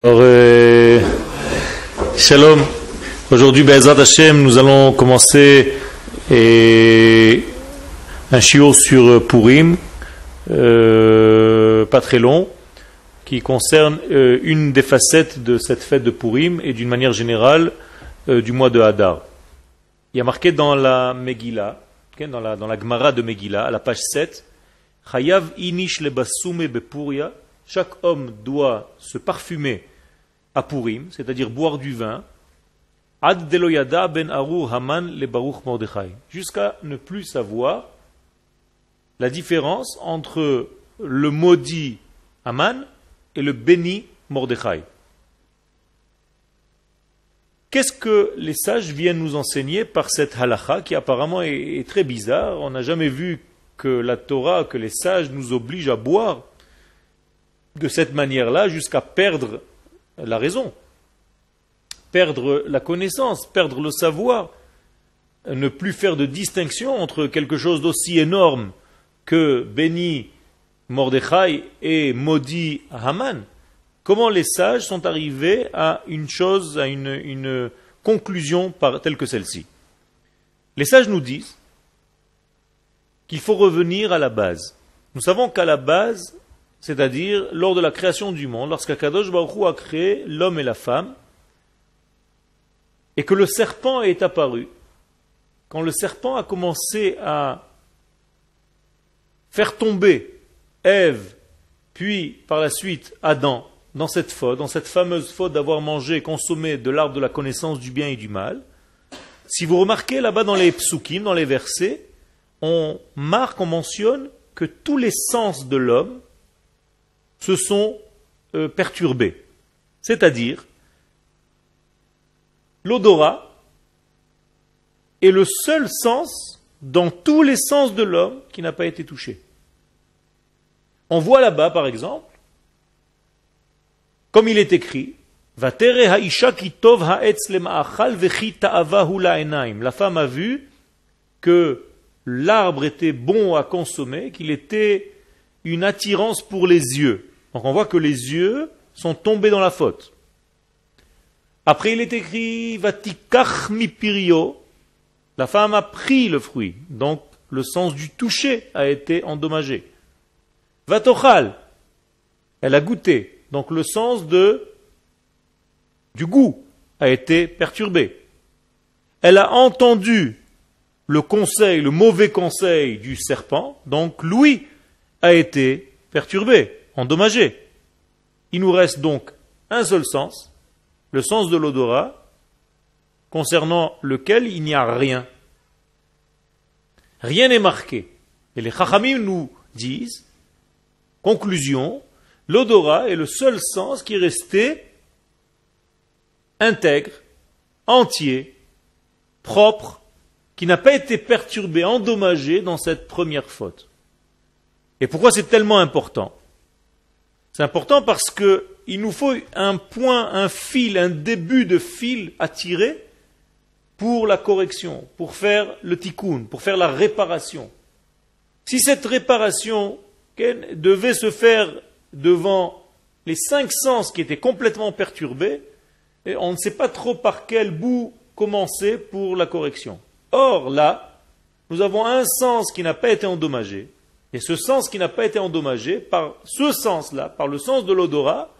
Alors, Shalom. Aujourd'hui, Be'ezrat Hashem, nous allons commencer un shiur sur Purim, pas très long, qui concerne une des facettes de cette fête de Purim et d'une manière générale du mois de Hadar. Il y a marqué dans la Megillah, dans la Gemara de Megillah, à la page 7, Chayav inish lebasume bepuria, chaque homme doit se parfumer à Purim, c'est-à-dire boire du vin, ad deloyada ben arur Haman le Baruch Mordechai, jusqu'à ne plus savoir la différence entre le maudit Haman et le béni Mordechai. Qu'est-ce que les sages viennent nous enseigner par cette halakha qui apparemment est très bizarre? On n'a jamais vu que la Torah, que les sages nous obligent à boire de cette manière-là jusqu'à perdre la raison, perdre la connaissance, perdre le savoir, ne plus faire de distinction entre quelque chose d'aussi énorme que béni Mordechai et maudit Haman. Comment les sages sont arrivés à une chose, à une conclusion telle que celle-ci? Les sages nous disent qu'il faut revenir à la base. Nous savons qu'à la base, c'est-à-dire lors de la création du monde, lorsqu'Akadosh Baruch Hu a créé l'homme et la femme, et que le serpent est apparu, quand le serpent a commencé à faire tomber Ève, puis par la suite Adam, dans cette faute, dans cette fameuse faute d'avoir mangé et consommé de l'arbre de la connaissance du bien et du mal, si vous remarquez là-bas dans les psukim, dans les versets, on mentionne que tous les sens de l'homme se sont perturbés. C'est-à-dire, l'odorat est le seul sens dans tous les sens de l'homme qui n'a pas été touché. On voit là-bas, par exemple, comme il est écrit, la femme a vu que l'arbre était bon à consommer, qu'il était une attirance pour les yeux. Donc on voit que les yeux sont tombés dans la faute. Après il est écrit Vatikach mi pirio, la femme a pris le fruit, donc le sens du toucher a été endommagé. Vatochal, elle a goûté, donc le sens du goût a été perturbé. Elle a entendu le conseil, le mauvais conseil du serpent, donc l'ouïe a été perturbé, endommagé. Il nous reste donc un seul sens, le sens de l'odorat, concernant lequel il n'y a rien. Rien n'est marqué. Et les Chachamim nous disent, conclusion, l'odorat est le seul sens qui est resté intègre, entier, propre, qui n'a pas été perturbé, endommagé dans cette première faute. Et pourquoi c'est tellement important? C'est important parce que il nous faut un point, un fil, un début de fil à tirer pour la correction, pour faire le tikkun, pour faire la réparation. Si cette réparation devait se faire devant les 5 sens qui étaient complètement perturbés, on ne sait pas trop par quel bout commencer pour la correction. Or là, nous avons un sens qui n'a pas été endommagé, et ce sens qui n'a pas été endommagé, par ce sens-là, par le sens de l'odorat,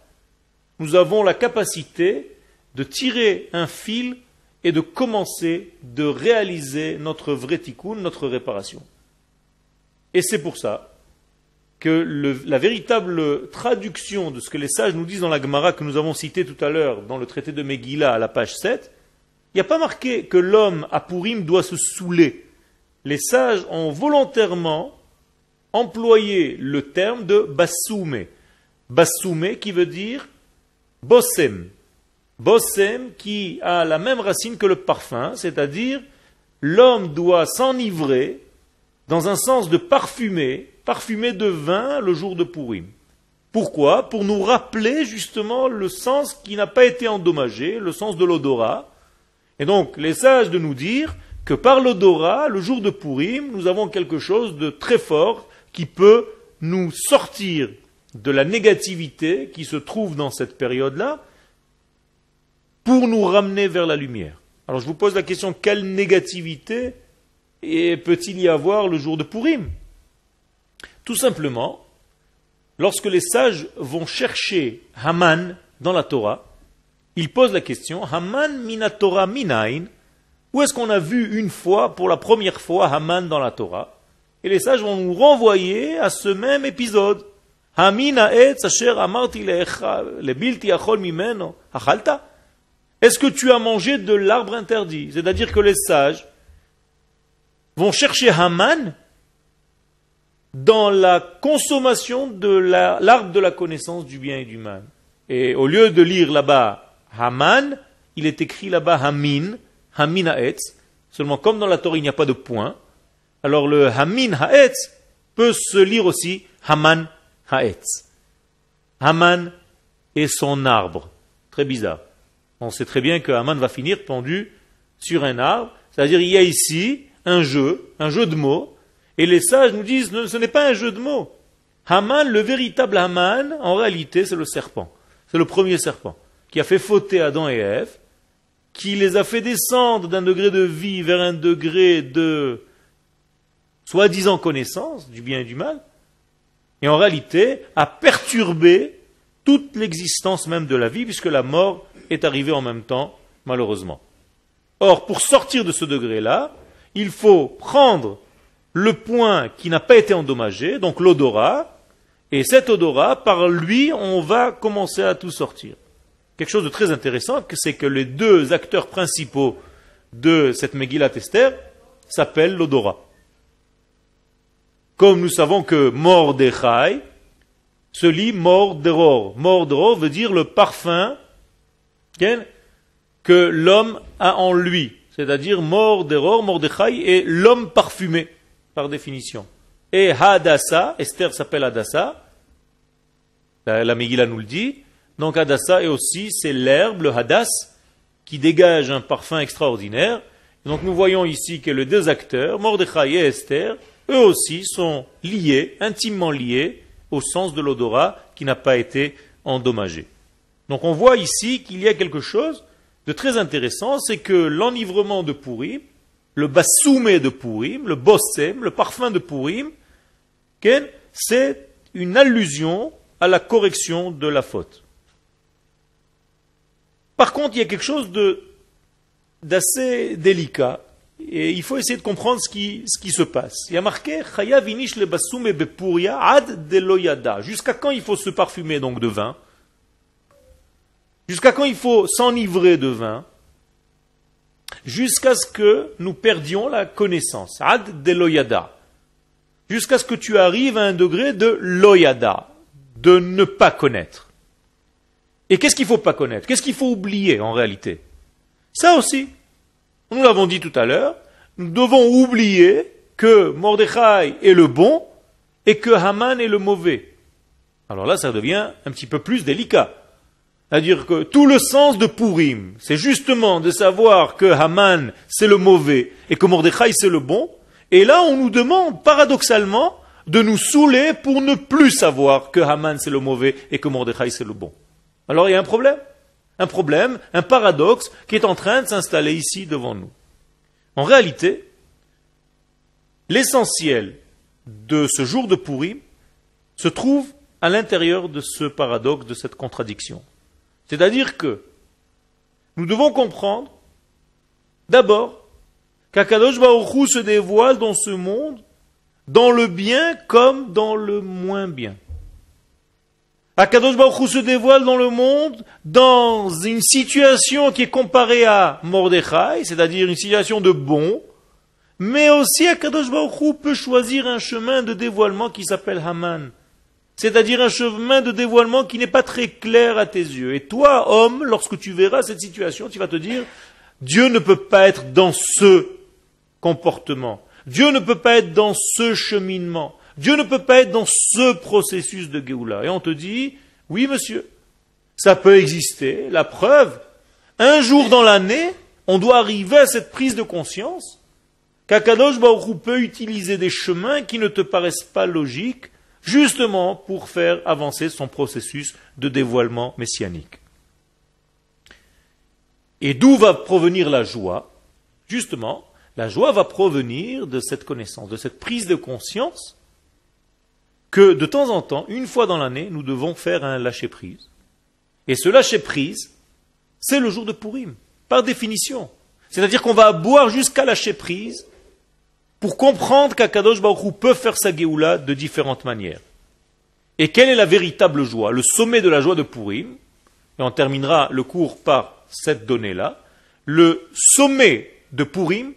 nous avons la capacité de tirer un fil et de commencer de réaliser notre vrai tikkun, notre réparation. Et c'est pour ça que la véritable traduction de ce que les sages nous disent dans la Gemara que nous avons cité tout à l'heure dans le traité de Megillah à la page 7, il n'y a pas marqué que l'homme à Purim doit se saouler. Les sages ont volontairement employé le terme de bassoumé. Bassoumé qui veut dire bossem. Bossem qui a la même racine que le parfum, c'est-à-dire l'homme doit s'enivrer dans un sens de parfumer de vin le jour de Purim. Pourquoi? Pour nous rappeler justement le sens qui n'a pas été endommagé, le sens de l'odorat. Et donc, les sages de nous dire que par l'odorat, le jour de Purim, nous avons quelque chose de très fort qui peut nous sortir de la négativité qui se trouve dans cette période-là pour nous ramener vers la lumière. Alors je vous pose la question, quelle négativité peut-il y avoir le jour de Purim? Tout simplement, lorsque les sages vont chercher Haman dans la Torah, ils posent la question, Haman mina Torah minain, où est-ce qu'on a vu une fois, pour la première fois, Haman dans la Torah? Et les sages vont nous renvoyer à ce même épisode. Est-ce que tu as mangé de l'arbre interdit? C'est-à-dire que les sages vont chercher Haman dans la consommation de l'arbre de la connaissance du bien et du mal. Et au lieu de lire là-bas Haman, il est écrit là-bas Hamin, Hamin Haetz. Seulement comme dans la Torah il n'y a pas de point, alors le Hamin Haetz peut se lire aussi Haman Haetz. Haman est son arbre. Très bizarre. On sait très bien que Haman va finir pendu sur un arbre. C'est-à-dire il y a ici un jeu de mots. Et les sages nous disent, ce n'est pas un jeu de mots. Haman, le véritable Haman, en réalité, c'est le serpent. C'est le premier serpent qui a fait fauter Adam et Ève, qui les a fait descendre d'un degré de vie vers un degré de soi-disant connaissance du bien et du mal, et en réalité a perturbé toute l'existence même de la vie, puisque la mort est arrivée en même temps, malheureusement. Or, pour sortir de ce degré-là, il faut prendre le point qui n'a pas été endommagé, donc l'odorat, et cet odorat, par lui, on va commencer à tout sortir. Quelque chose de très intéressant, c'est que les deux acteurs principaux de cette Megillat Esther s'appellent l'odorat. Comme nous savons que Mordechai se lit Mordoror. Mordoror veut dire le parfum que l'homme a en lui. C'est-à-dire Mordoror, Mordechai est l'homme parfumé, par définition. Et Hadassah, Esther s'appelle Hadassah, la Megillah nous le dit. Donc Hadassah est aussi, c'est l'herbe, le Hadass, qui dégage un parfum extraordinaire. Et donc nous voyons ici que les deux acteurs, Mordechai et Esther, eux aussi sont liés, intimement liés, au sens de l'odorat qui n'a pas été endommagé. Donc on voit ici qu'il y a quelque chose de très intéressant, c'est que l'enivrement de Purim, le bassoumé de Purim, le bossem, le parfum de Purim, c'est une allusion à la correction de la faute. Par contre, il y a quelque chose d'assez délicat, et il faut essayer de comprendre ce qui se passe. Il y a marqué Chaya vinish le bassoumé bepuria ad deloyada. Jusqu'à quand il faut se parfumer donc de vin? Jusqu'à quand il faut s'enivrer de vin? Jusqu'à ce que nous perdions la connaissance. Ad de loyada. Jusqu'à ce que tu arrives à un degré de loyada, de ne pas connaître. Et qu'est-ce qu'il ne faut pas connaître? Qu'est-ce qu'il faut oublier en réalité? Ça aussi, nous l'avons dit tout à l'heure, nous devons oublier que Mordechai est le bon et que Haman est le mauvais. Alors là, ça devient un petit peu plus délicat. C'est-à-dire que tout le sens de Purim, c'est justement de savoir que Haman c'est le mauvais et que Mordechai c'est le bon. Et là, on nous demande paradoxalement de nous saouler pour ne plus savoir que Haman c'est le mauvais et que Mordechai c'est le bon. Alors il y a un problème, un paradoxe qui est en train de s'installer ici devant nous. En réalité, l'essentiel de ce jour de Purim se trouve à l'intérieur de ce paradoxe, de cette contradiction. C'est-à-dire que nous devons comprendre d'abord qu'Akadosh Baruch Hu se dévoile dans ce monde, dans le bien comme dans le moins bien. Akadosh Baruch Hu se dévoile dans le monde dans une situation qui est comparée à Mordechai, c'est-à-dire une situation de bon, mais aussi Akadosh Baruch Hu peut choisir un chemin de dévoilement qui s'appelle Haman. C'est-à-dire un chemin de dévoilement qui n'est pas très clair à tes yeux. Et toi, homme, lorsque tu verras cette situation, tu vas te dire, Dieu ne peut pas être dans ce comportement. Dieu ne peut pas être dans ce cheminement. Dieu ne peut pas être dans ce processus de Géoula. Et on te dit, oui monsieur, ça peut exister. La preuve, un jour dans l'année, on doit arriver à cette prise de conscience qu'Akadosh Baruch Hu peut utiliser des chemins qui ne te paraissent pas logiques, justement pour faire avancer son processus de dévoilement messianique. Et d'où va provenir la joie? Justement, la joie va provenir de cette connaissance, de cette prise de conscience que de temps en temps, une fois dans l'année, nous devons faire un lâcher-prise. Et ce lâcher-prise, c'est le jour de Purim, par définition. C'est-à-dire qu'on va boire jusqu'à lâcher-prise pour comprendre qu'Akadosh Baruch Hu peut faire sa Géoula de différentes manières. Et quelle est la véritable joie? Le sommet de la joie de Purim, et on terminera le cours par cette donnée-là, le sommet de Purim,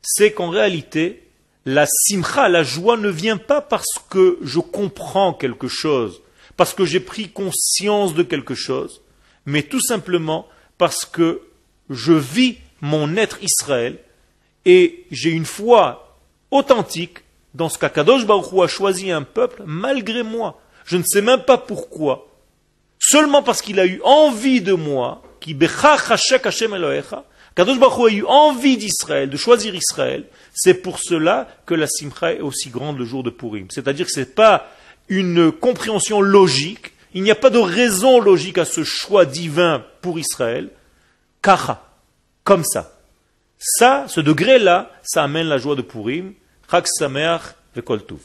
c'est qu'en réalité, la simcha, la joie ne vient pas parce que je comprends quelque chose, parce que j'ai pris conscience de quelque chose, mais tout simplement parce que je vis mon être Israël et j'ai une foi authentique dans ce qu'Akadosh Baruch Hu a choisi un peuple malgré moi. Je ne sais même pas pourquoi. Seulement parce qu'il a eu envie de moi, qui bechach hashek Hashem Elohecha, Kadosh Baruch Hu a eu envie d'Israël, de choisir Israël. C'est pour cela que la simcha est aussi grande le jour de Purim. C'est-à-dire que ce n'est pas une compréhension logique, il n'y a pas de raison logique à ce choix divin pour Israël. Kacha, comme ça. Ça, ce degré-là, ça amène la joie de Purim. Chag Sameach vekol Tuv.